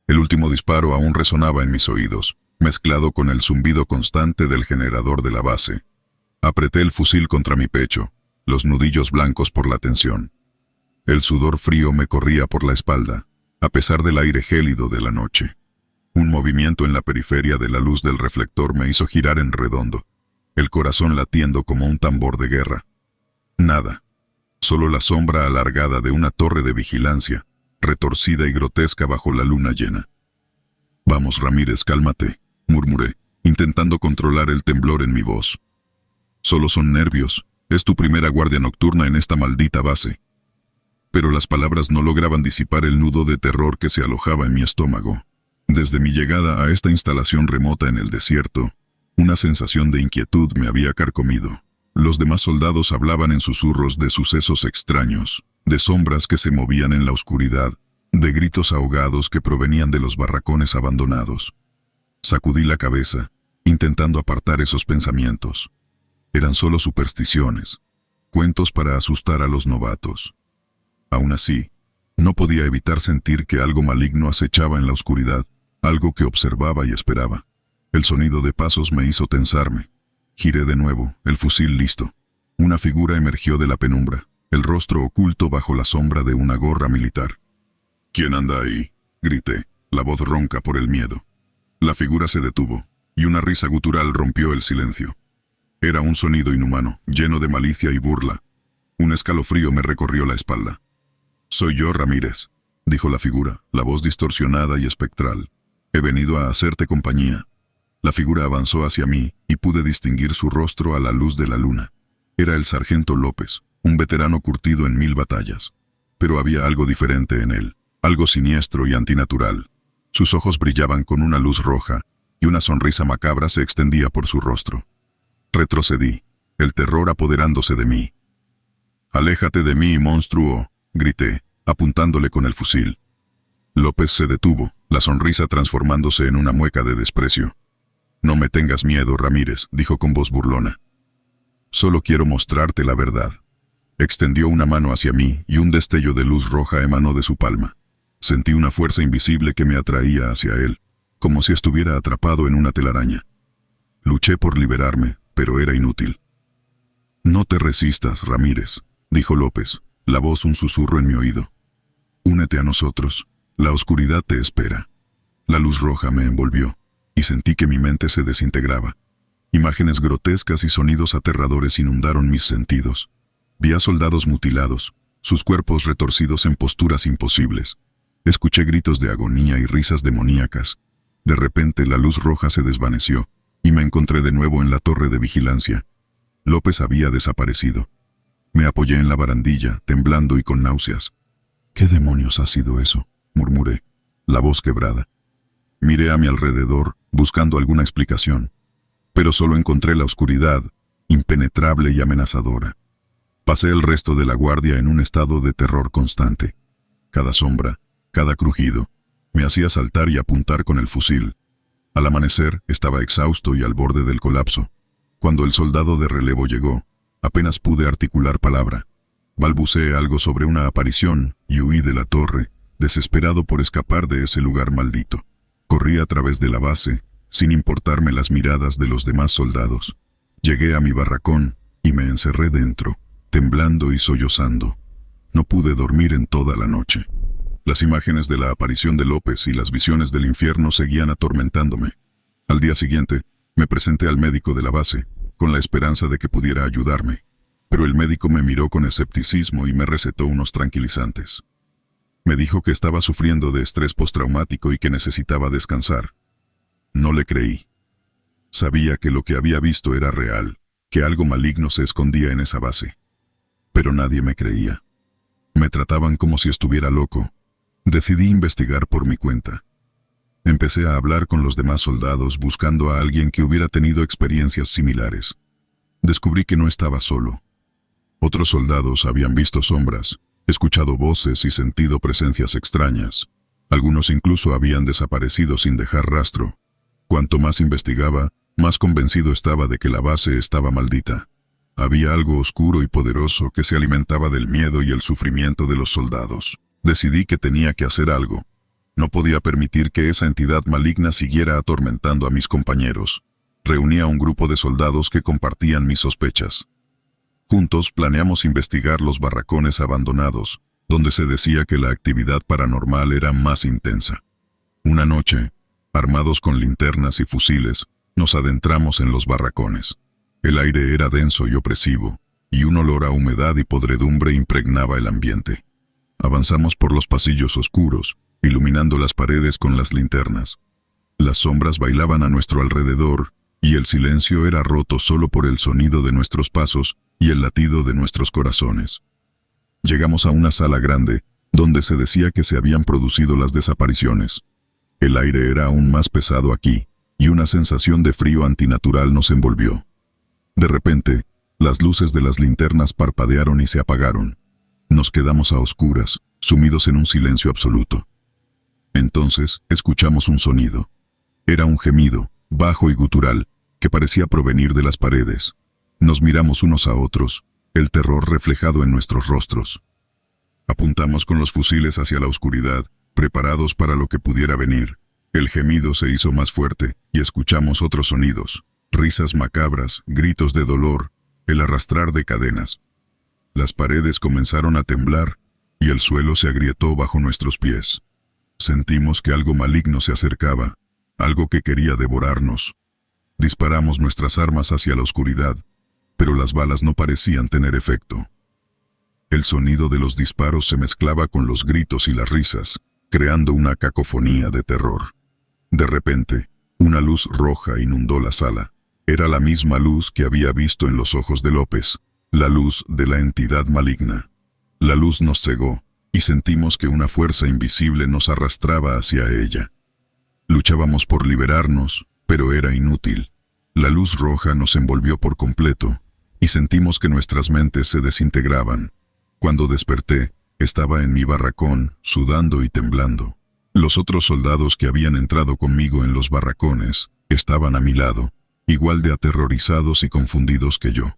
El último disparo aún resonaba en mis oídos, mezclado con el zumbido constante del generador de la base. Apreté el fusil contra mi pecho, los nudillos blancos por la tensión. El sudor frío me corría por la espalda, a pesar del aire gélido de la noche. Un movimiento en la periferia de la luz del reflector me hizo girar en redondo, el corazón latiendo como un tambor de guerra. Nada, solo la sombra alargada de una torre de vigilancia, retorcida y grotesca bajo la luna llena. «Vamos, Ramírez, cálmate», murmuré, intentando controlar el temblor en mi voz. «Solo son nervios, es tu primera guardia nocturna en esta maldita base». Pero las palabras no lograban disipar el nudo de terror que se alojaba en mi estómago. Desde mi llegada a esta instalación remota en el desierto, una sensación de inquietud me había carcomido. Los demás soldados hablaban en susurros de sucesos extraños, de sombras que se movían en la oscuridad, de gritos ahogados que provenían de los barracones abandonados. Sacudí la cabeza, intentando apartar esos pensamientos. Eran solo supersticiones, cuentos para asustar a los novatos. Aún así, no podía evitar sentir que algo maligno acechaba en la oscuridad, algo que observaba y esperaba. El sonido de pasos me hizo tensarme. Giré de nuevo, el fusil listo. Una figura emergió de la penumbra, el rostro oculto bajo la sombra de una gorra militar. «¿Quién anda ahí?», grité, la voz ronca por el miedo. La figura se detuvo, y una risa gutural rompió el silencio. Era un sonido inhumano, lleno de malicia y burla. Un escalofrío me recorrió la espalda. «Soy yo, Ramírez», dijo la figura, la voz distorsionada y espectral. «He venido a hacerte compañía». La figura avanzó hacia mí y pude distinguir su rostro a la luz de la luna. Era el sargento López, un veterano curtido en 1000 batallas. Pero había algo diferente en él, algo siniestro y antinatural. Sus ojos brillaban con una luz roja y una sonrisa macabra se extendía por su rostro. Retrocedí, el terror apoderándose de mí. «Aléjate de mí, monstruo», grité, apuntándole con el fusil. López se detuvo, la sonrisa transformándose en una mueca de desprecio. «No me tengas miedo, Ramírez», dijo con voz burlona. «Solo quiero mostrarte la verdad». Extendió una mano hacia mí y un destello de luz roja emanó de su palma. Sentí una fuerza invisible que me atraía hacia él, como si estuviera atrapado en una telaraña. Luché por liberarme, pero era inútil. «No te resistas, Ramírez», dijo López, la voz un susurro en mi oído. «Únete a nosotros, la oscuridad te espera». La luz roja me envolvió, y sentí que mi mente se desintegraba. Imágenes grotescas y sonidos aterradores inundaron mis sentidos. Vi a soldados mutilados, sus cuerpos retorcidos en posturas imposibles. Escuché gritos de agonía y risas demoníacas. De repente la luz roja se desvaneció, y me encontré de nuevo en la torre de vigilancia. López había desaparecido. Me apoyé en la barandilla, temblando y con náuseas. «¿Qué demonios ha sido eso?», murmuré, la voz quebrada. Miré a mi alrededor, buscando alguna explicación, pero solo encontré la oscuridad, impenetrable y amenazadora. Pasé el resto de la guardia en un estado de terror constante. Cada sombra, cada crujido, me hacía saltar y apuntar con el fusil. Al amanecer, estaba exhausto y al borde del colapso. Cuando el soldado de relevo llegó, apenas pude articular palabra. Balbuceé algo sobre una aparición y huí de la torre, desesperado por escapar de ese lugar maldito. Corrí a través de la base, sin importarme las miradas de los demás soldados. Llegué a mi barracón y me encerré dentro, temblando y sollozando. No pude dormir en toda la noche. Las imágenes de la aparición de López y las visiones del infierno seguían atormentándome. Al día siguiente, me presenté al médico de la base, con la esperanza de que pudiera ayudarme. Pero el médico me miró con escepticismo y me recetó unos tranquilizantes. Me dijo que estaba sufriendo de estrés postraumático y que necesitaba descansar. No le creí. Sabía que lo que había visto era real, que algo maligno se escondía en esa base. Pero nadie me creía. Me trataban como si estuviera loco. Decidí investigar por mi cuenta. Empecé a hablar con los demás soldados buscando a alguien que hubiera tenido experiencias similares. Descubrí que no estaba solo. Otros soldados habían visto sombras, escuchado voces y sentido presencias extrañas. Algunos incluso habían desaparecido sin dejar rastro. Cuanto más investigaba, más convencido estaba de que la base estaba maldita. Había algo oscuro y poderoso que se alimentaba del miedo y el sufrimiento de los soldados. Decidí que tenía que hacer algo. No podía permitir que esa entidad maligna siguiera atormentando a mis compañeros. Reuní a un grupo de soldados que compartían mis sospechas. Juntos planeamos investigar los barracones abandonados, donde se decía que la actividad paranormal era más intensa. Una noche, armados con linternas y fusiles, nos adentramos en los barracones. El aire era denso y opresivo, y un olor a humedad y podredumbre impregnaba el ambiente. Avanzamos por los pasillos oscuros, iluminando las paredes con las linternas. Las sombras bailaban a nuestro alrededor, y el silencio era roto solo por el sonido de nuestros pasos y el latido de nuestros corazones. Llegamos a una sala grande, donde se decía que se habían producido las desapariciones. El aire era aún más pesado aquí, y una sensación de frío antinatural nos envolvió. De repente, las luces de las linternas parpadearon y se apagaron. Nos quedamos a oscuras, sumidos en un silencio absoluto. Entonces, escuchamos un sonido. Era un gemido, bajo y gutural, que parecía provenir de las paredes. Nos miramos unos a otros, el terror reflejado en nuestros rostros. Apuntamos con los fusiles hacia la oscuridad, preparados para lo que pudiera venir. El gemido se hizo más fuerte, y escuchamos otros sonidos, risas macabras, gritos de dolor, el arrastrar de cadenas. Las paredes comenzaron a temblar, y el suelo se agrietó bajo nuestros pies. Sentimos que algo maligno se acercaba, algo que quería devorarnos. Disparamos nuestras armas hacia la oscuridad, pero las balas no parecían tener efecto. El sonido de los disparos se mezclaba con los gritos y las risas, creando una cacofonía de terror. De repente, una luz roja inundó la sala. Era la misma luz que había visto en los ojos de López, la luz de la entidad maligna. La luz nos cegó, y sentimos que una fuerza invisible nos arrastraba hacia ella. Luchábamos por liberarnos, pero era inútil. La luz roja nos envolvió por completo, y sentimos que nuestras mentes se desintegraban. Cuando desperté, estaba en mi barracón, sudando y temblando. Los otros soldados que habían entrado conmigo en los barracones estaban a mi lado, igual de aterrorizados y confundidos que yo.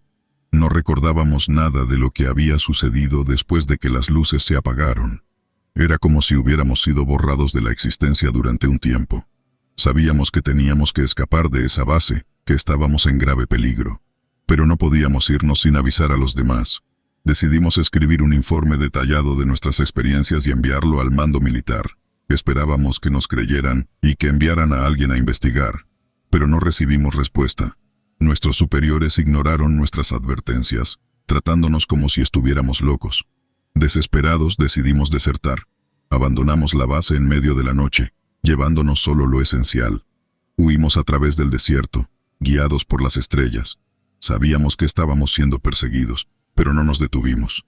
No recordábamos nada de lo que había sucedido después de que las luces se apagaron. Era como si hubiéramos sido borrados de la existencia durante un tiempo. Sabíamos que teníamos que escapar de esa base, que estábamos en grave peligro. Pero no podíamos irnos sin avisar a los demás. Decidimos escribir un informe detallado de nuestras experiencias y enviarlo al mando militar. Esperábamos que nos creyeran y que enviaran a alguien a investigar, pero no recibimos respuesta. Nuestros superiores ignoraron nuestras advertencias, tratándonos como si estuviéramos locos. Desesperados decidimos desertar. Abandonamos la base en medio de la noche, llevándonos solo lo esencial. Huimos a través del desierto, guiados por las estrellas. Sabíamos que estábamos siendo perseguidos, pero no nos detuvimos.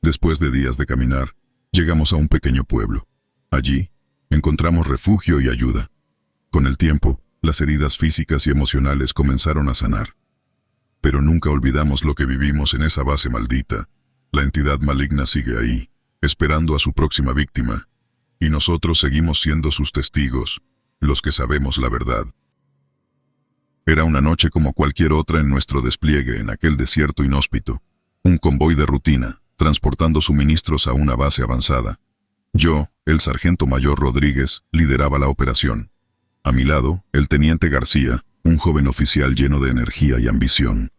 Después de días de caminar, llegamos a un pequeño pueblo. Allí, encontramos refugio y ayuda. Con el tiempo, las heridas físicas y emocionales comenzaron a sanar. Pero nunca olvidamos lo que vivimos en esa base maldita. La entidad maligna sigue ahí, esperando a su próxima víctima. Y nosotros seguimos siendo sus testigos, los que sabemos la verdad. Era una noche como cualquier otra en nuestro despliegue en aquel desierto inhóspito. Un convoy de rutina, transportando suministros a una base avanzada. Yo, el sargento mayor Rodríguez, lideraba la operación. A mi lado, el teniente García, un joven oficial lleno de energía y ambición.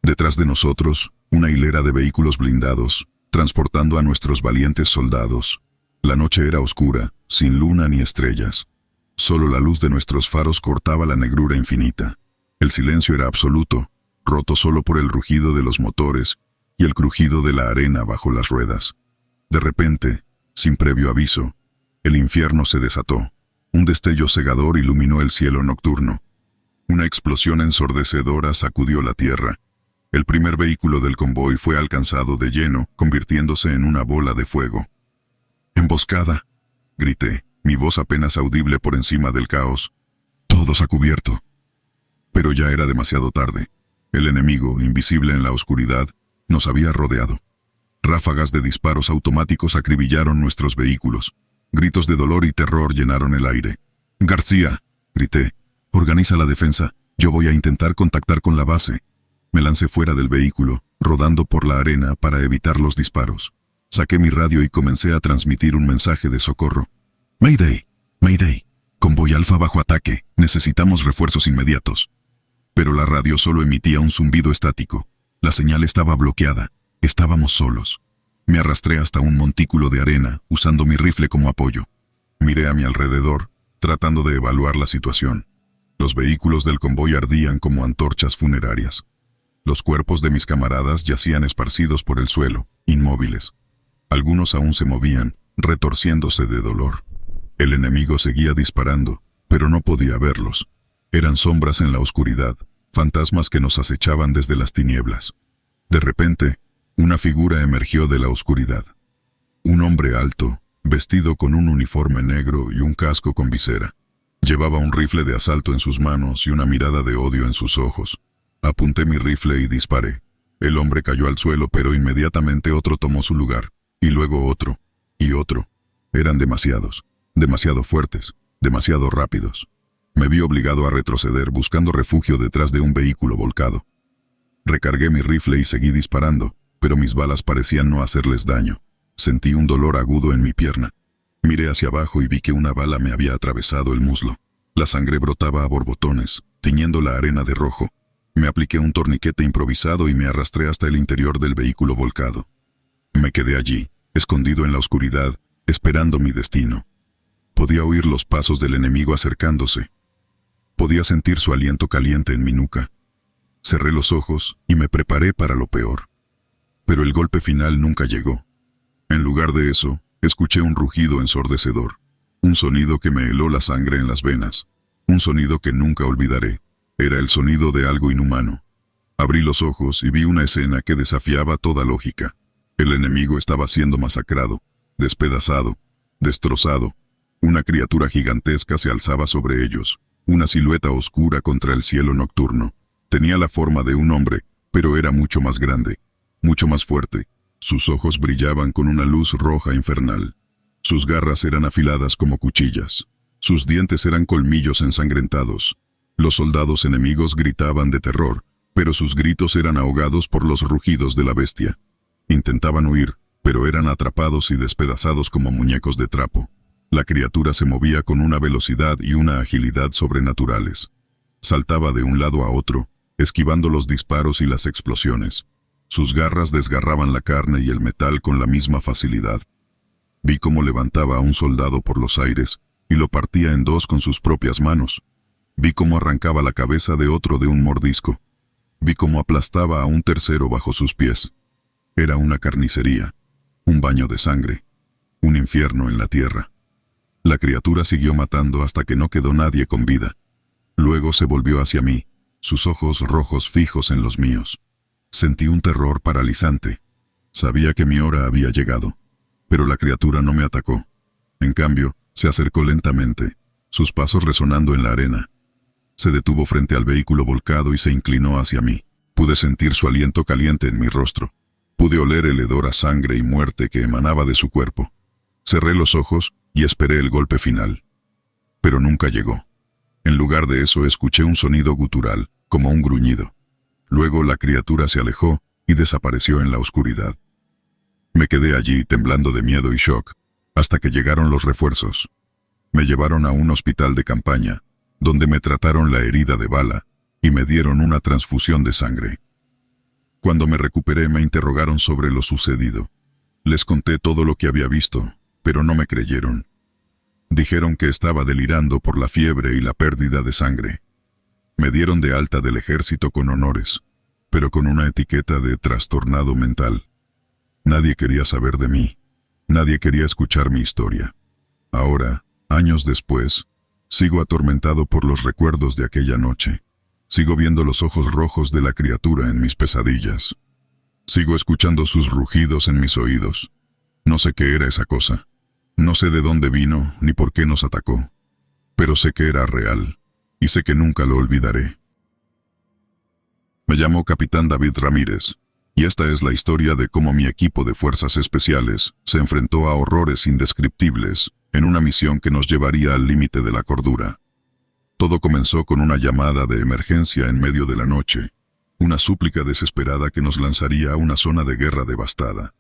Detrás de nosotros, una hilera de vehículos blindados, transportando a nuestros valientes soldados. La noche era oscura, sin luna ni estrellas. Solo la luz de nuestros faros cortaba la negrura infinita. El silencio era absoluto, roto solo por el rugido de los motores y el crujido de la arena bajo las ruedas. De repente, sin previo aviso, el infierno se desató. Un destello cegador iluminó el cielo nocturno. Una explosión ensordecedora sacudió la tierra. El primer vehículo del convoy fue alcanzado de lleno, convirtiéndose en una bola de fuego. «¡Emboscada!», grité, mi voz apenas audible por encima del caos. «¡Todos a cubierto!». Pero ya era demasiado tarde. El enemigo, invisible en la oscuridad, nos había rodeado. Ráfagas de disparos automáticos acribillaron nuestros vehículos. Gritos de dolor y terror llenaron el aire. «García», grité, «organiza la defensa. Yo voy a intentar contactar con la base». Me lancé fuera del vehículo, rodando por la arena para evitar los disparos. Saqué mi radio y comencé a transmitir un mensaje de socorro. Mayday, Mayday. Convoy Alfa bajo ataque, necesitamos refuerzos inmediatos. Pero la radio solo emitía un zumbido estático. La señal estaba bloqueada. Estábamos solos. Me arrastré hasta un montículo de arena, usando mi rifle como apoyo. Miré a mi alrededor, tratando de evaluar la situación. Los vehículos del convoy ardían como antorchas funerarias. Los cuerpos de mis camaradas yacían esparcidos por el suelo, inmóviles. Algunos aún se movían, retorciéndose de dolor. El enemigo seguía disparando, pero no podía verlos. Eran sombras en la oscuridad, fantasmas que nos acechaban desde las tinieblas. De repente, una figura emergió de la oscuridad. Un hombre alto, vestido con un uniforme negro y un casco con visera. Llevaba un rifle de asalto en sus manos y una mirada de odio en sus ojos. Apunté mi rifle y disparé. El hombre cayó al suelo, pero inmediatamente otro tomó su lugar, y luego otro, y otro. Eran demasiados, demasiado fuertes, demasiado rápidos. Me vi obligado a retroceder buscando refugio detrás de un vehículo volcado. Recargué mi rifle y seguí disparando, pero mis balas parecían no hacerles daño. Sentí un dolor agudo en mi pierna. Miré hacia abajo y vi que una bala me había atravesado el muslo. La sangre brotaba a borbotones, tiñendo la arena de rojo. Me apliqué un torniquete improvisado y me arrastré hasta el interior del vehículo volcado. Me quedé allí, escondido en la oscuridad, esperando mi destino. Podía oír los pasos del enemigo acercándose. Podía sentir su aliento caliente en mi nuca. Cerré los ojos y me preparé para lo peor. Pero el golpe final nunca llegó. En lugar de eso, escuché un rugido ensordecedor. Un sonido que me heló la sangre en las venas. Un sonido que nunca olvidaré. Era el sonido de algo inhumano. Abrí los ojos y vi una escena que desafiaba toda lógica. El enemigo estaba siendo masacrado, despedazado, destrozado. Una criatura gigantesca se alzaba sobre ellos, una silueta oscura contra el cielo nocturno. Tenía la forma de un hombre, pero era mucho más grande, mucho más fuerte. Sus ojos brillaban con una luz roja infernal. Sus garras eran afiladas como cuchillas. Sus dientes eran colmillos ensangrentados. Los soldados enemigos gritaban de terror, pero sus gritos eran ahogados por los rugidos de la bestia. Intentaban huir, pero eran atrapados y despedazados como muñecos de trapo. La criatura se movía con una velocidad y una agilidad sobrenaturales. Saltaba de un lado a otro, esquivando los disparos y las explosiones. Sus garras desgarraban la carne y el metal con la misma facilidad. Vi cómo levantaba a un soldado por los aires y lo partía en dos con sus propias manos. Vi cómo arrancaba la cabeza de otro de un mordisco. Vi cómo aplastaba a un tercero bajo sus pies. Era una carnicería, un baño de sangre, un infierno en la tierra. La criatura siguió matando hasta que no quedó nadie con vida. Luego se volvió hacia mí, sus ojos rojos fijos en los míos. Sentí un terror paralizante. Sabía que mi hora había llegado, pero la criatura no me atacó. En cambio, se acercó lentamente, sus pasos resonando en la arena. Se detuvo frente al vehículo volcado y se inclinó hacia mí. Pude sentir su aliento caliente en mi rostro. Pude oler el hedor a sangre y muerte que emanaba de su cuerpo. Cerré los ojos y esperé el golpe final. Pero nunca llegó. En lugar de eso escuché un sonido gutural, como un gruñido. Luego la criatura se alejó y desapareció en la oscuridad. Me quedé allí temblando de miedo y shock, hasta que llegaron los refuerzos. Me llevaron a un hospital de campaña, donde me trataron la herida de bala y me dieron una transfusión de sangre. Cuando me recuperé me interrogaron sobre lo sucedido. Les conté todo lo que había visto, pero no me creyeron. Dijeron que estaba delirando por la fiebre y la pérdida de sangre. Me dieron de alta del ejército con honores, pero con una etiqueta de trastornado mental. Nadie quería saber de mí. Nadie quería escuchar mi historia. Ahora, años después, sigo atormentado por los recuerdos de aquella noche. Sigo viendo los ojos rojos de la criatura en mis pesadillas. Sigo escuchando sus rugidos en mis oídos. No sé qué era esa cosa. No sé de dónde vino ni por qué nos atacó. Pero sé que era real, y sé que nunca lo olvidaré. Me llamo Capitán David Ramírez, y esta es la historia de cómo mi equipo de fuerzas especiales se enfrentó a horrores indescriptibles en una misión que nos llevaría al límite de la cordura. Todo comenzó con una llamada de emergencia en medio de la noche, una súplica desesperada que nos lanzaría a una zona de guerra devastada.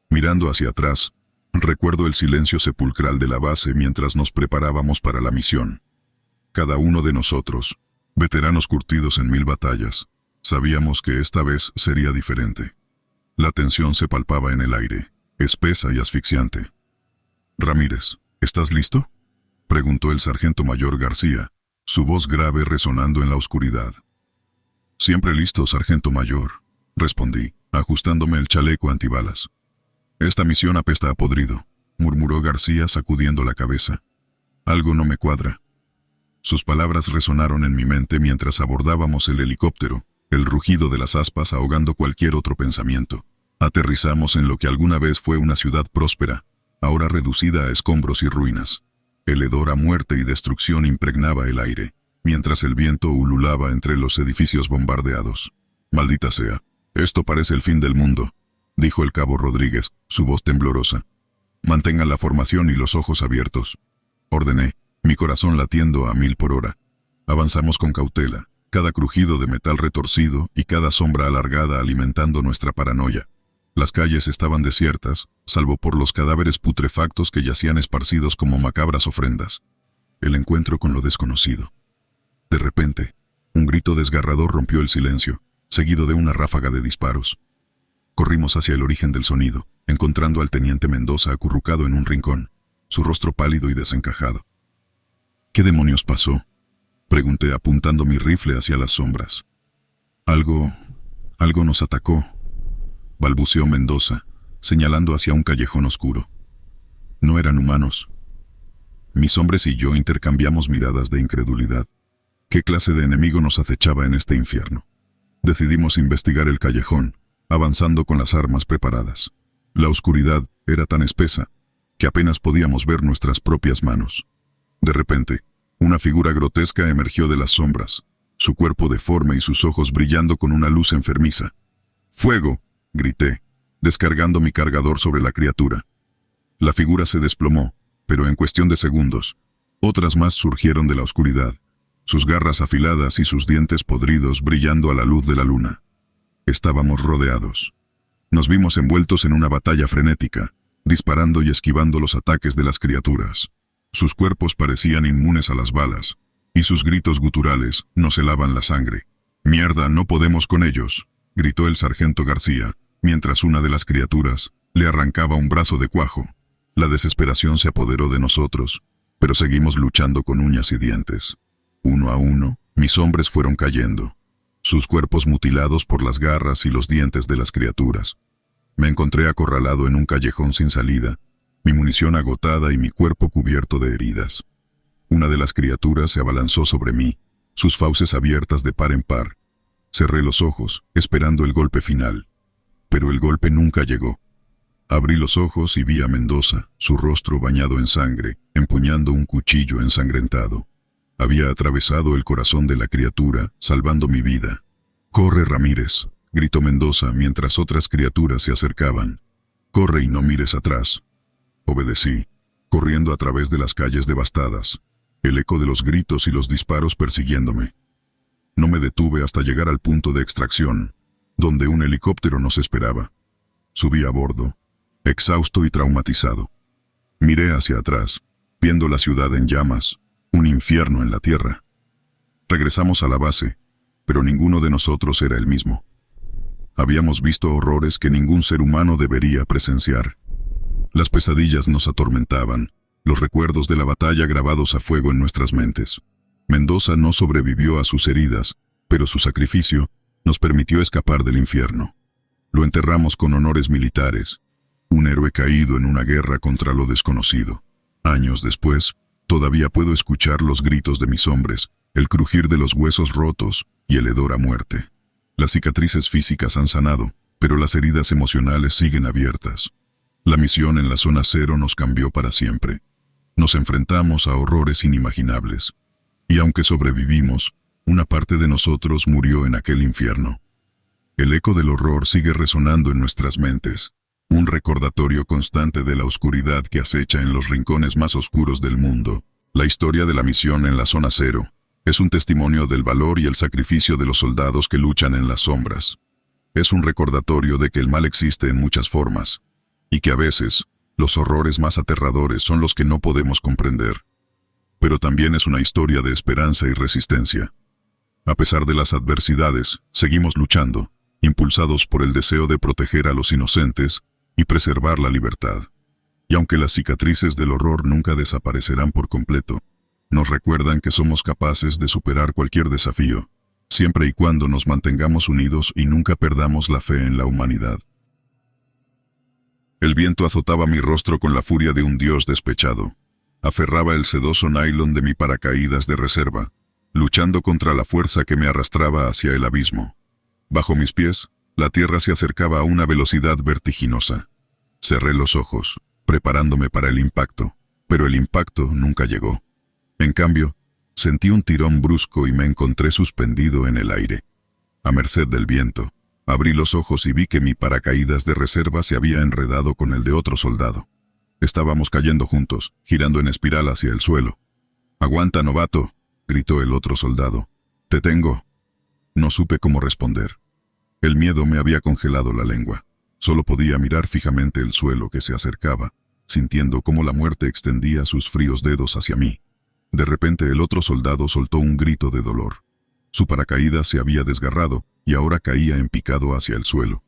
Mirando hacia atrás, Recuerdo el silencio sepulcral de la base mientras nos preparábamos para la misión. Cada uno de nosotros, veteranos curtidos en 1000 batallas, sabíamos que esta vez sería diferente. La tensión se palpaba en el aire, espesa y asfixiante. «Ramírez, ¿estás listo?», preguntó el sargento mayor García, su voz grave resonando en la oscuridad. «Siempre listo, sargento mayor», respondí, ajustándome el chaleco antibalas. «Esta misión apesta a podrido», murmuró García sacudiendo la cabeza. «Algo no me cuadra». Sus palabras resonaron en mi mente mientras abordábamos el helicóptero, el rugido de las aspas ahogando cualquier otro pensamiento. Aterrizamos en lo que alguna vez fue una ciudad próspera, ahora reducida a escombros y ruinas. El hedor a muerte y destrucción impregnaba el aire, mientras el viento ululaba entre los edificios bombardeados. «Maldita sea, esto parece el fin del mundo», dijo el cabo Rodríguez, su voz temblorosa. «Mantengan la formación y los ojos abiertos», ordené, mi corazón latiendo a 1000 por hora. Avanzamos con cautela, cada crujido de metal retorcido y cada sombra alargada alimentando nuestra paranoia. Las calles estaban desiertas, salvo por los cadáveres putrefactos que yacían esparcidos como macabras ofrendas. El encuentro con lo desconocido. De repente, un grito desgarrador rompió el silencio, seguido de una ráfaga de disparos. Corrimos hacia el origen del sonido, encontrando al teniente Mendoza acurrucado en un rincón, su rostro pálido y desencajado. «¿Qué demonios pasó?», pregunté apuntando mi rifle hacia las sombras. Algo nos atacó», balbuceó Mendoza, señalando hacia un callejón oscuro. «No eran humanos». Mis hombres y yo intercambiamos miradas de incredulidad. ¿Qué clase de enemigo nos acechaba en este infierno? Decidimos investigar el callejón, avanzando con las armas preparadas. La oscuridad era tan espesa que apenas podíamos ver nuestras propias manos. De repente, una figura grotesca emergió de las sombras, su cuerpo deforme y sus ojos brillando con una luz enfermiza. «¡Fuego!», grité, descargando mi cargador sobre la criatura. La figura se desplomó, pero en cuestión de segundos, otras más surgieron de la oscuridad, sus garras afiladas y sus dientes podridos brillando a la luz de la luna. Estábamos rodeados. Nos vimos envueltos en una batalla frenética, disparando y esquivando los ataques de las criaturas. Sus cuerpos parecían inmunes a las balas, y sus gritos guturales nos helaban la sangre. «¡Mierda, no podemos con ellos!», gritó el sargento García, mientras una de las criaturas le arrancaba un brazo de cuajo. La desesperación se apoderó de nosotros, pero seguimos luchando con uñas y dientes. Uno a uno, mis hombres fueron cayendo, sus cuerpos mutilados por las garras y los dientes de las criaturas. Me encontré acorralado en un callejón sin salida, mi munición agotada y mi cuerpo cubierto de heridas. Una de las criaturas se abalanzó sobre mí, sus fauces abiertas de par en par. Cerré los ojos, esperando el golpe final, pero el golpe nunca llegó. Abrí los ojos y vi a Mendoza, su rostro bañado en sangre, empuñando un cuchillo ensangrentado. Había atravesado el corazón de la criatura, salvando mi vida. «¡Corre, Ramírez!», gritó Mendoza mientras otras criaturas se acercaban. «¡Corre y no mires atrás!». Obedecí, corriendo a través de las calles devastadas, el eco de los gritos y los disparos persiguiéndome. No me detuve hasta llegar al punto de extracción, donde un helicóptero nos esperaba. Subí a bordo, exhausto y traumatizado. Miré hacia atrás, viendo la ciudad en llamas, un infierno en la tierra. Regresamos a la base, pero ninguno de nosotros era el mismo. Habíamos visto horrores que ningún ser humano debería presenciar. Las pesadillas nos atormentaban, los recuerdos de la batalla grabados a fuego en nuestras mentes. Mendoza no sobrevivió a sus heridas, pero su sacrificio nos permitió escapar del infierno. Lo enterramos con honores militares, un héroe caído en una guerra contra lo desconocido. Años después, todavía puedo escuchar los gritos de mis hombres, el crujir de los huesos rotos y el hedor a muerte. Las cicatrices físicas han sanado, pero las heridas emocionales siguen abiertas. La misión en la zona cero nos cambió para siempre. Nos enfrentamos a horrores inimaginables. Y aunque sobrevivimos, una parte de nosotros murió en aquel infierno. El eco del horror sigue resonando en nuestras mentes, un recordatorio constante de la oscuridad que acecha en los rincones más oscuros del mundo. La historia de la misión en la zona cero es un testimonio del valor y el sacrificio de los soldados que luchan en las sombras. Es un recordatorio de que el mal existe en muchas formas, y que a veces, Los horrores más aterradores son los que no podemos comprender. Pero también es una historia de esperanza y resistencia. A pesar de las adversidades, seguimos luchando, impulsados por el deseo de proteger a los inocentes y preservar la libertad. Y aunque las cicatrices del horror nunca desaparecerán por completo, nos recuerdan que somos capaces de superar cualquier desafío, siempre y cuando nos mantengamos unidos y nunca perdamos la fe en la humanidad. El viento azotaba mi rostro con la furia de un dios despechado. Aferraba el sedoso nylon de mi paracaídas de reserva, luchando contra la fuerza que me arrastraba hacia el abismo. Bajo mis pies, la tierra se acercaba a una velocidad vertiginosa. Cerré los ojos, preparándome para el impacto, pero el impacto nunca llegó. En cambio, sentí un tirón brusco y me encontré suspendido en el aire. A merced del viento, abrí los ojos y vi que mi paracaídas de reserva se había enredado con el de otro soldado. Estábamos cayendo juntos, girando en espiral hacia el suelo. «¡Aguanta, novato!», gritó el otro soldado. «¡Te tengo!». No supe cómo responder. El miedo me había congelado la lengua. Solo podía mirar fijamente el suelo que se acercaba, sintiendo cómo la muerte extendía sus fríos dedos hacia mí. De repente el otro soldado soltó un grito de dolor. Su paracaídas se había desgarrado y ahora caía en picado hacia el suelo.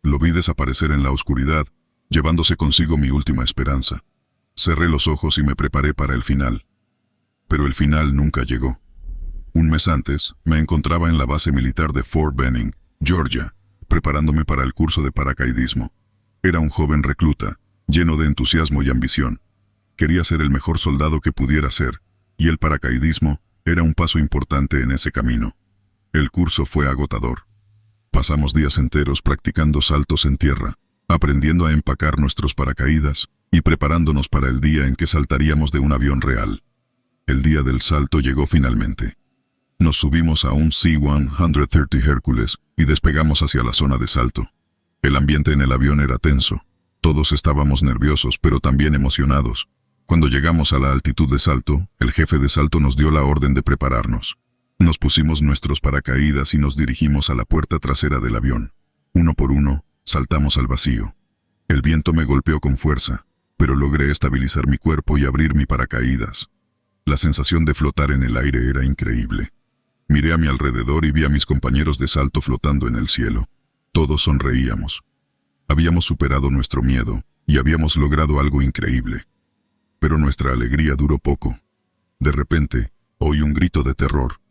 Lo vi desaparecer en la oscuridad, llevándose consigo mi última esperanza. Cerré los ojos y me preparé para el final. Pero el final nunca llegó. Un mes antes, me encontraba en la base militar de Fort Benning, Georgia, preparándome para el curso de paracaidismo. Era un joven recluta, lleno de entusiasmo y ambición. Quería ser el mejor soldado que pudiera ser, y el paracaidismo era un paso importante en ese camino. El curso fue agotador. Pasamos días enteros practicando saltos en tierra, aprendiendo a empacar nuestros paracaídas y preparándonos para el día en que saltaríamos de un avión real. El día del salto llegó finalmente. Nos subimos a un C-130 Hercules y despegamos hacia la zona de salto. El ambiente en el avión era tenso. Todos estábamos nerviosos, pero también emocionados. Cuando llegamos a la altitud de salto, el jefe de salto nos dio la orden de prepararnos. Nos pusimos nuestros paracaídas y nos dirigimos a la puerta trasera del avión. Uno por uno, saltamos al vacío. El viento me golpeó con fuerza, pero logré estabilizar mi cuerpo y abrir mi paracaídas. La sensación de flotar en el aire era increíble. Miré a mi alrededor y vi a mis compañeros de salto flotando en el cielo. Todos sonreíamos. Habíamos superado nuestro miedo y habíamos logrado algo increíble. Pero nuestra alegría duró poco. De repente, oí un grito de terror.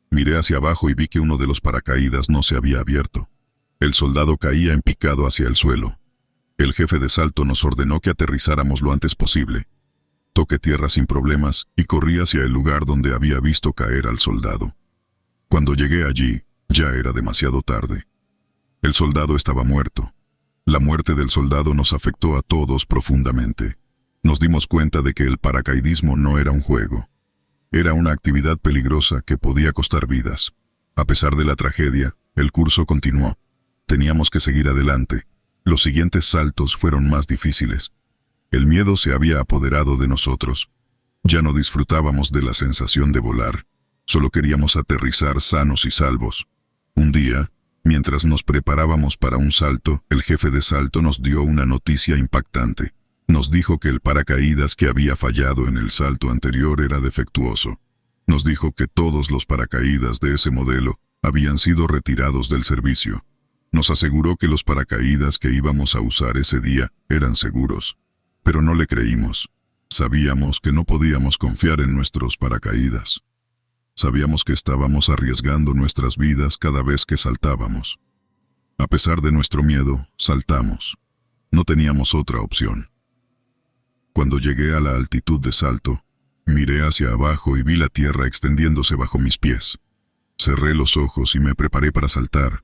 Miré hacia abajo y vi que uno de los paracaídas no se había abierto. El soldado caía en picado hacia el suelo. El jefe de salto nos ordenó que aterrizáramos lo antes posible. Toqué tierra sin problemas y corrí hacia el lugar donde había visto caer al soldado. Cuando llegué allí, ya era demasiado tarde. El soldado estaba muerto. La muerte del soldado nos afectó a todos profundamente. Nos dimos cuenta de que el paracaidismo no era un juego. Era una actividad peligrosa que podía costar vidas. A pesar de la tragedia, el curso continuó. Teníamos que seguir adelante. Los siguientes saltos fueron más difíciles. El miedo se había apoderado de nosotros. Ya no disfrutábamos de la sensación de volar. Solo queríamos aterrizar sanos y salvos. Un día, mientras nos preparábamos para un salto, el jefe de salto nos dio una noticia impactante. Nos dijo que el paracaídas que había fallado en el salto anterior era defectuoso. Nos dijo que todos los paracaídas de ese modelo habían sido retirados del servicio. Nos aseguró que los paracaídas que íbamos a usar ese día eran seguros. Pero no le creímos. Sabíamos que no podíamos confiar en nuestros paracaídas. Sabíamos que estábamos arriesgando nuestras vidas cada vez que saltábamos. A pesar de nuestro miedo, saltamos. No teníamos otra opción. Cuando llegué a la altitud de salto, miré hacia abajo y vi la tierra extendiéndose bajo mis pies. Cerré los ojos y me preparé para saltar,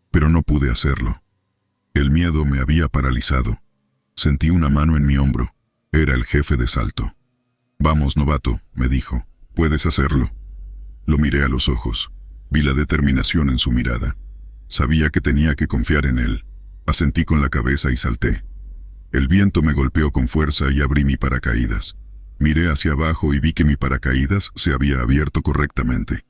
pero no pude hacerlo. El miedo me había paralizado. Sentí una mano en mi hombro. Era el jefe de salto. «Vamos, novato», me dijo. «Puedes hacerlo». Lo miré a los ojos. Vi la determinación en su mirada. Sabía que tenía que confiar en él. Asentí con la cabeza y salté. El viento me golpeó con fuerza y abrí mi paracaídas. Miré hacia abajo y vi que mi paracaídas se había abierto correctamente.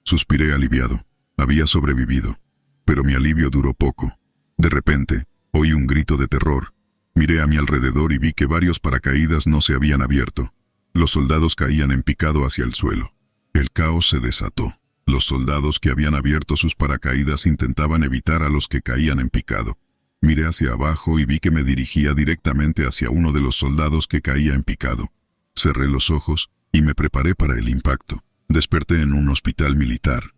Suspiré aliviado. Había sobrevivido. Pero mi alivio duró poco. De repente, oí un grito de terror. Miré a mi alrededor y vi que varios paracaídas no se habían abierto. Los soldados caían en picado hacia el suelo. El caos se desató. Los soldados que habían abierto sus paracaídas intentaban evitar a los que caían en picado. Miré hacia abajo y vi que me dirigía directamente hacia uno de los soldados que caía en picado. Cerré los ojos y me preparé para el impacto. Desperté en un hospital militar.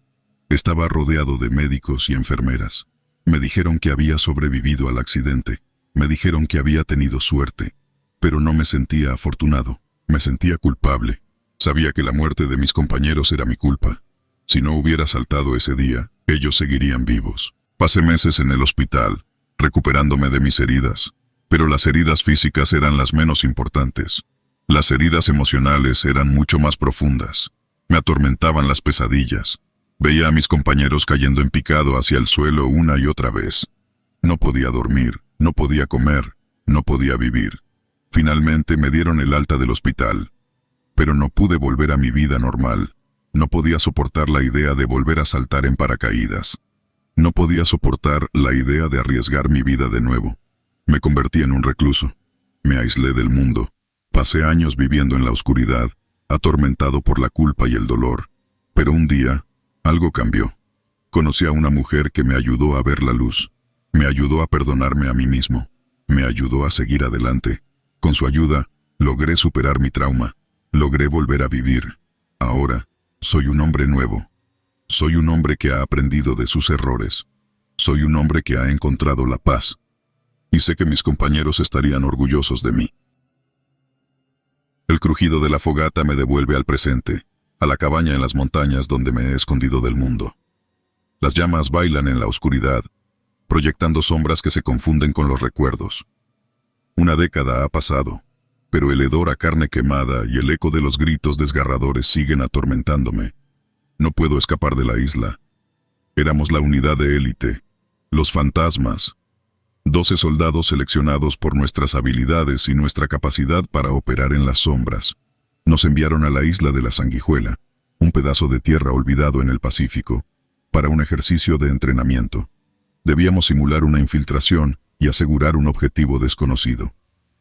Estaba rodeado de médicos y enfermeras. Me dijeron que había sobrevivido al accidente. Me dijeron que había tenido suerte, pero no me sentía afortunado. Me sentía culpable. Sabía que la muerte de mis compañeros era mi culpa. Si no hubiera saltado ese día, ellos seguirían vivos. Pasé meses en el hospital, recuperándome de mis heridas, pero las heridas físicas eran las menos importantes. Las heridas emocionales eran mucho más profundas. Me atormentaban las pesadillas. Veía a mis compañeros cayendo en picado hacia el suelo una y otra vez. No podía dormir, no podía comer, no podía vivir. Finalmente me dieron el alta del hospital, pero no pude volver a mi vida normal. No podía soportar la idea de volver a saltar en paracaídas. No podía soportar la idea de arriesgar mi vida de nuevo. Me convertí en un recluso. Me aislé del mundo. Pasé años viviendo en la oscuridad, atormentado por la culpa y el dolor. Pero un día, algo cambió. Conocí a una mujer que me ayudó a ver la luz. Me ayudó a perdonarme a mí mismo. Me ayudó a seguir adelante. Con su ayuda, logré superar mi trauma. Logré volver a vivir. Ahora, soy un hombre nuevo. Soy un hombre que ha aprendido de sus errores. Soy un hombre que ha encontrado la paz. Y sé que mis compañeros estarían orgullosos de mí. El crujido de la fogata me devuelve al presente, a la cabaña en las montañas donde me he escondido del mundo. Las llamas bailan en la oscuridad, proyectando sombras que se confunden con los recuerdos. Una década ha pasado, pero el hedor a carne quemada y el eco de los gritos desgarradores siguen atormentándome. No puedo escapar de la isla. Éramos la unidad de élite, los fantasmas, 12 soldados seleccionados por nuestras habilidades y nuestra capacidad para operar en las sombras. Nos enviaron a la isla de la Sanguijuela, un pedazo de tierra olvidado en el Pacífico, para un ejercicio de entrenamiento. Debíamos simular una infiltración y asegurar un objetivo desconocido.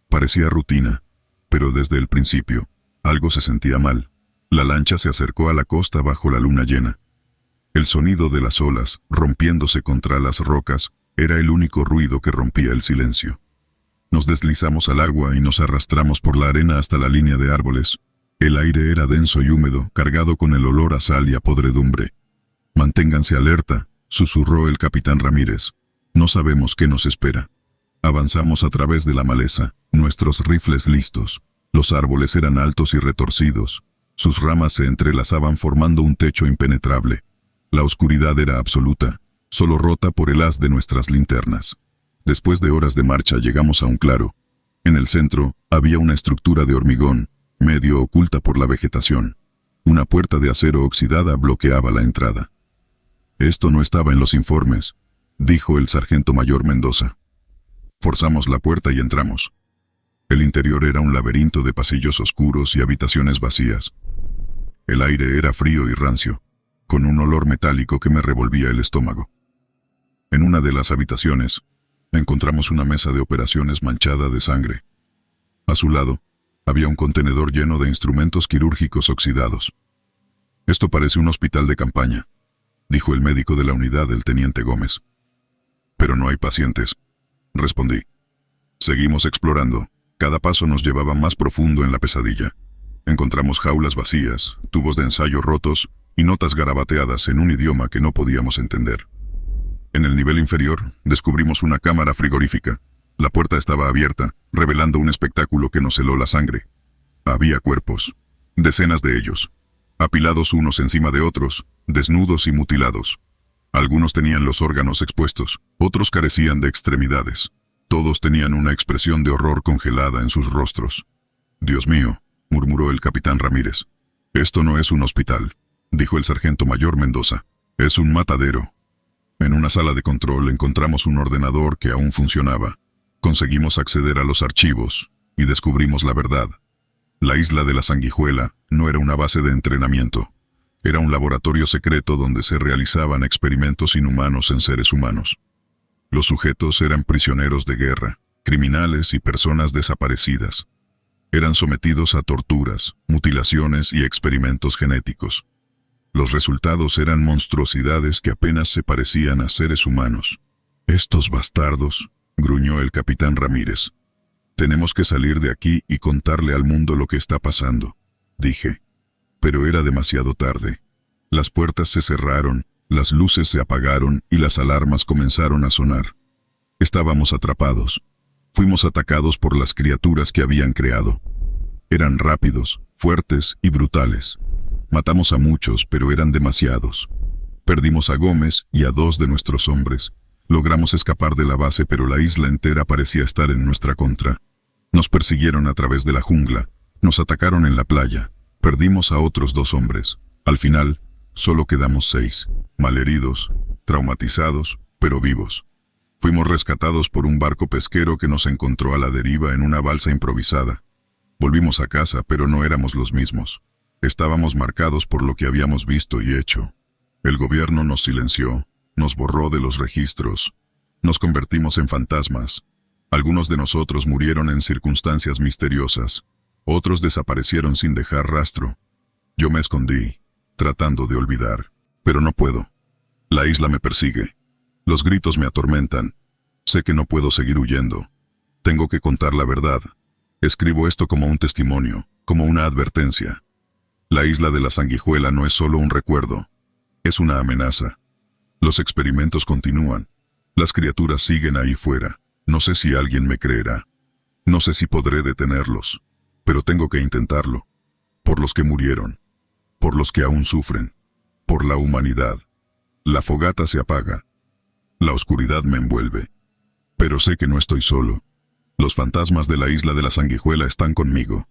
Parecía rutina, pero desde el principio, algo se sentía mal. La lancha se acercó a la costa bajo la luna llena. El sonido de las olas, rompiéndose contra las rocas, era el único ruido que rompía el silencio. Nos deslizamos al agua y nos arrastramos por la arena hasta la línea de árboles. El aire era denso y húmedo, cargado con el olor a sal y a podredumbre. «Manténganse alerta», susurró el capitán Ramírez. «No sabemos qué nos espera». Avanzamos a través de la maleza, nuestros rifles listos. Los árboles eran altos y retorcidos. Sus ramas se entrelazaban formando un techo impenetrable. La oscuridad era absoluta, solo rota por el haz de nuestras linternas. Después de horas de marcha llegamos a un claro. En el centro había una estructura de hormigón, medio oculta por la vegetación. Una puerta de acero oxidada bloqueaba la entrada. «Esto no estaba en los informes», dijo el sargento mayor Mendoza. Forzamos la puerta y entramos. El interior era un laberinto de pasillos oscuros y habitaciones vacías. El aire era frío y rancio, con un olor metálico que me revolvía el estómago. En una de las habitaciones, encontramos una mesa de operaciones manchada de sangre. A su lado, había un contenedor lleno de instrumentos quirúrgicos oxidados. «Esto parece un hospital de campaña», dijo el médico de la unidad, el teniente Gómez. «Pero no hay pacientes», respondí. Seguimos explorando. Cada paso nos llevaba más profundo en la pesadilla. Encontramos jaulas vacías, tubos de ensayo rotos y notas garabateadas en un idioma que no podíamos entender. En el nivel inferior, descubrimos una cámara frigorífica. La puerta estaba abierta, revelando un espectáculo que nos heló la sangre. Había cuerpos, decenas de ellos, apilados unos encima de otros, desnudos y mutilados. Algunos tenían los órganos expuestos, otros carecían de extremidades. Todos tenían una expresión de horror congelada en sus rostros. «Dios mío», murmuró el capitán Ramírez. «Esto no es un hospital», dijo el sargento mayor Mendoza. «Es un matadero». En una sala de control encontramos un ordenador que aún funcionaba. Conseguimos acceder a los archivos y descubrimos la verdad. La isla de la Sanguijuela no era una base de entrenamiento. Era un laboratorio secreto donde se realizaban experimentos inhumanos en seres humanos. Los sujetos eran prisioneros de guerra. criminales y personas desaparecidas. Eran sometidos a torturas, mutilaciones y experimentos genéticos. Los resultados eran monstruosidades que apenas se parecían a seres humanos. «Estos bastardos», gruñó el capitán Ramírez. «Tenemos que salir de aquí y contarle al mundo lo que está pasando», dije. Pero era demasiado tarde. Las puertas se cerraron, las luces se apagaron y las alarmas comenzaron a sonar. Estábamos atrapados. Fuimos atacados por las criaturas que habían creado. Eran rápidos, fuertes y brutales. Matamos a muchos, pero eran demasiados. Perdimos a Gómez y a 2 de nuestros hombres. Logramos escapar de la base, pero la isla entera parecía estar en nuestra contra. Nos persiguieron a través de la jungla, nos atacaron en la playa, perdimos a otros 2 hombres. Al final, solo quedamos 6, malheridos, traumatizados, pero vivos. Fuimos rescatados por un barco pesquero que nos encontró a la deriva en una balsa improvisada. Volvimos a casa, pero no éramos los mismos. Estábamos marcados por lo que habíamos visto y hecho. El gobierno nos silenció, nos borró de los registros. Nos convertimos en fantasmas. Algunos de nosotros murieron en circunstancias misteriosas. Otros desaparecieron sin dejar rastro. Yo me escondí, tratando de olvidar. Pero no puedo. La isla me persigue. Los gritos me atormentan. Sé que no puedo seguir huyendo. Tengo que contar la verdad. Escribo esto como un testimonio, como una advertencia. La isla de la Sanguijuela no es solo un recuerdo. Es una amenaza. Los experimentos continúan. Las criaturas siguen ahí fuera. No sé si alguien me creerá. No sé si podré detenerlos. Pero tengo que intentarlo. Por los que murieron. Por los que aún sufren. Por la humanidad. La fogata se apaga. La oscuridad me envuelve. Pero sé que no estoy solo. Los fantasmas de la isla de la Sanguijuela están conmigo.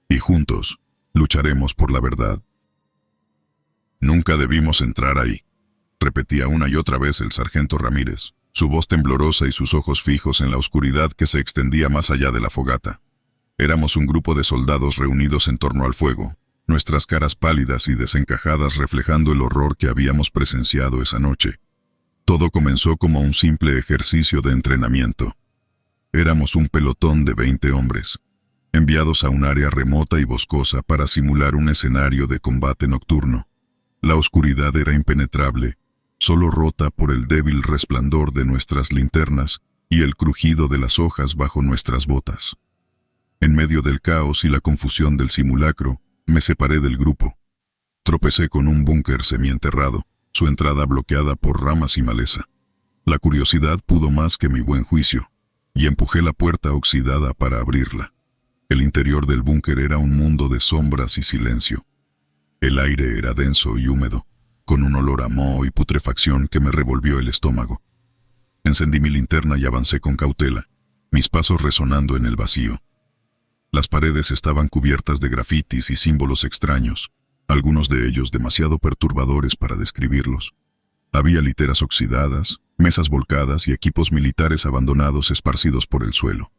Y juntos, lucharemos por la verdad. Nunca debimos entrar ahí, repetía una y otra vez el sargento Ramírez, su voz temblorosa y sus ojos fijos en la oscuridad que se extendía más allá de la fogata. Éramos un grupo de soldados reunidos en torno al fuego, nuestras caras pálidas y desencajadas reflejando el horror que habíamos presenciado esa noche. Todo comenzó como un simple ejercicio de entrenamiento. Éramos un pelotón de 20 hombres, enviados a un área remota y boscosa para simular un escenario de combate nocturno. La oscuridad era impenetrable, solo rota por el débil resplandor de nuestras linternas y el crujido de las hojas bajo nuestras botas. En medio del caos y la confusión del simulacro, me separé del grupo. Tropecé con un búnker semienterrado, su entrada bloqueada por ramas y maleza. La curiosidad pudo más que mi buen juicio, y empujé la puerta oxidada para abrirla. El interior del búnker era un mundo de sombras y silencio. El aire era denso y húmedo, con un olor a moho y putrefacción que me revolvió el estómago. Encendí mi linterna y avancé con cautela, mis pasos resonando en el vacío. Las paredes estaban cubiertas de grafitis y símbolos extraños, algunos de ellos demasiado perturbadores para describirlos. Había literas oxidadas, mesas volcadas y equipos militares abandonados esparcidos por el suelo.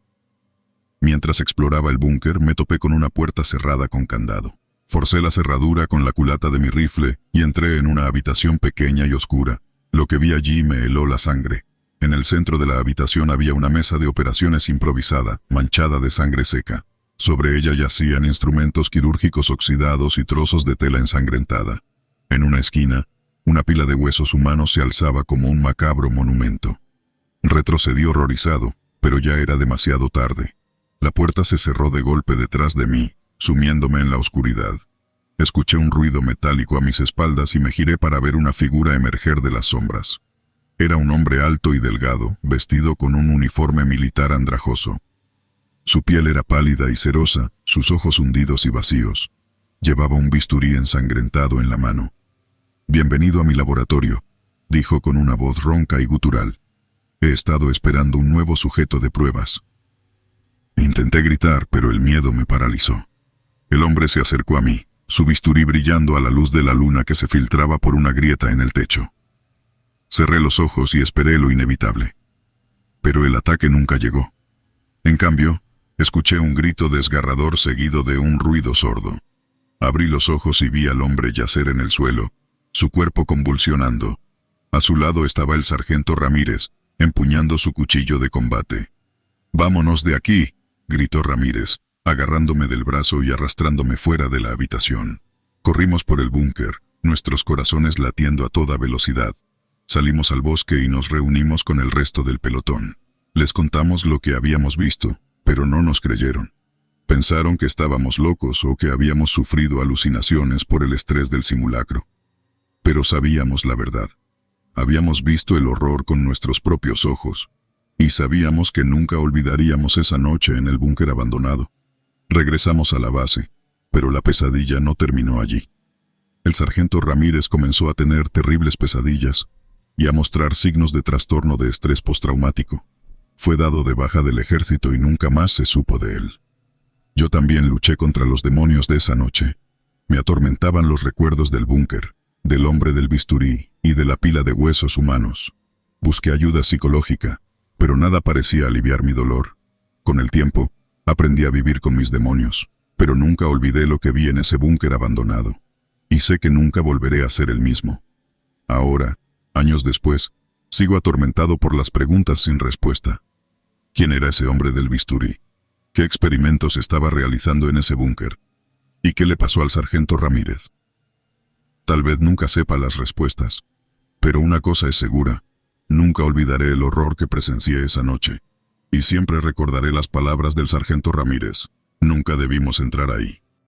Mientras exploraba el búnker, me topé con una puerta cerrada con candado. Forcé la cerradura con la culata de mi rifle y entré en una habitación pequeña y oscura. Lo que vi allí me heló la sangre. En el centro de la habitación había una mesa de operaciones improvisada, manchada de sangre seca. Sobre ella yacían instrumentos quirúrgicos oxidados y trozos de tela ensangrentada. En una esquina, una pila de huesos humanos se alzaba como un macabro monumento. Retrocedí horrorizado, pero ya era demasiado tarde. La puerta se cerró de golpe detrás de mí, sumiéndome en la oscuridad. Escuché un ruido metálico a mis espaldas y me giré para ver una figura emerger de las sombras. Era un hombre alto y delgado, vestido con un uniforme militar andrajoso. Su piel era pálida y cerosa, sus ojos hundidos y vacíos. Llevaba un bisturí ensangrentado en la mano. «Bienvenido a mi laboratorio», dijo con una voz ronca y gutural. «He estado esperando un nuevo sujeto de pruebas». Intenté gritar, pero el miedo me paralizó. El hombre se acercó a mí, su bisturí brillando a la luz de la luna que se filtraba por una grieta en el techo. Cerré los ojos y esperé lo inevitable. Pero el ataque nunca llegó. En cambio, escuché un grito desgarrador seguido de un ruido sordo. Abrí los ojos y vi al hombre yacer en el suelo, su cuerpo convulsionando. A su lado estaba el sargento Ramírez, empuñando su cuchillo de combate. «Vámonos de aquí», gritó Ramírez, agarrándome del brazo y arrastrándome fuera de la habitación. Corrimos por el búnker, nuestros corazones latiendo a toda velocidad. Salimos al bosque y nos reunimos con el resto del pelotón. Les contamos lo que habíamos visto, pero no nos creyeron. Pensaron que estábamos locos o que habíamos sufrido alucinaciones por el estrés del simulacro. Pero sabíamos la verdad. Habíamos visto el horror con nuestros propios ojos, y sabíamos que nunca olvidaríamos esa noche en el búnker abandonado. Regresamos a la base, pero la pesadilla no terminó allí. El sargento Ramírez comenzó a tener terribles pesadillas y a mostrar signos de trastorno de estrés postraumático. Fue dado de baja del ejército y nunca más se supo de él. Yo también luché contra los demonios de esa noche. Me atormentaban los recuerdos del búnker, del hombre del bisturí y de la pila de huesos humanos. Busqué ayuda psicológica, pero nada parecía aliviar mi dolor. Con el tiempo, aprendí a vivir con mis demonios, pero nunca olvidé lo que vi en ese búnker abandonado. Y sé que nunca volveré a ser el mismo. Ahora, años después, sigo atormentado por las preguntas sin respuesta. ¿Quién era ese hombre del bisturí? ¿Qué experimentos estaba realizando en ese búnker? ¿Y qué le pasó al sargento Ramírez? Tal vez nunca sepa las respuestas, pero una cosa es segura: nunca olvidaré el horror que presencié esa noche, y siempre recordaré las palabras del sargento Ramírez: nunca debimos entrar ahí.